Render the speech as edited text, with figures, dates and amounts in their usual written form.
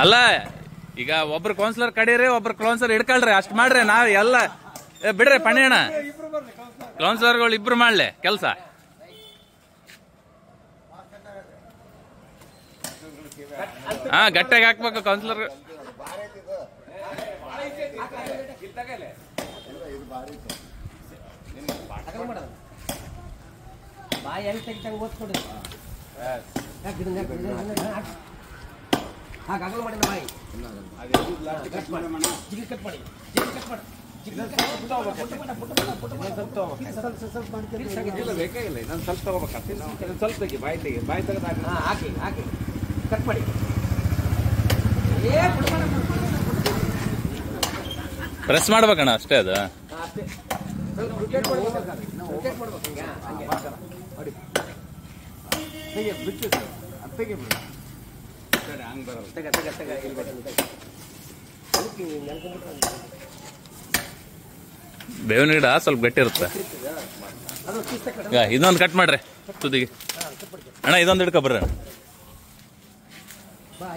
ಅಲ್ಲ ಈಗ ಒಬ್ರು ಕೌನ್ಸಿಲರ್ ಕಡೀರಿ, ಒಬ್ರು ಕೌನ್ಸಿಲರ್ ಹಿಡ್ಕೊಳ್ರಿ, ಅಷ್ಟ್ ಮಾಡ್ರಿ. ನಾವ್ ಎಲ್ಲ ಬಿಡ್ರಿ ಪಣ್ಣ ಕೌನ್ಸಿಲರ್ಗಳು ಇಬ್ರು ಮಾಡ್ಲಿ ಕೆಲ್ಸ. ಹಾ ಗಟ್ಟಿಯಾಗಿ ಹಾಕ್ಬೇಕು ಕೌನ್ಸಿಲರ್. ಬಾಯಿ ಹೆಂಗ್ ತೆಗಿತಂಗ್ ಓದ್ಕೊಡ್ರಿ. ಹಾಗಾಗಲ್ಲ ಮಾಡಿ ಬಾಯಿ ಕಟ್ ಮಾಡಿ ಜಿಗಿ ಕಟ್ ಮಾಡಿ ಬೇಕೇ ಇಲ್ಲ. ನಾನು ಸ್ವಲ್ಪ ತಗೋಬೇಕಾಗ್ತದೆ. ಸ್ವಲ್ಪ ತೆಗಿ, ಬಾಯಿ ತೆಗಿ, ಬಾಯಿ ತೆಗೆದು ಹಾಕಿ ಹಾಕಿ ಕಟ್ ಮಾಡಿ. ಪ್ರೆಸ್ ಮಾಡ್ಬೇಕಣ್ಣ ಅಷ್ಟೇ ಅದು. ಬೇವಿನ ಗಿಡ ಸ್ವಲ್ಪ ಗಟ್ಟಿ ಇರುತ್ತೆ. ಇದೊಂದು ಕಟ್ ಮಾಡ್ರಿ ತುದಿಗೆ ಅಣ್ಣ. ಇದೊಂದು ಹಿಡ್ಕೊ ಬರ್ರಿ ಬಾ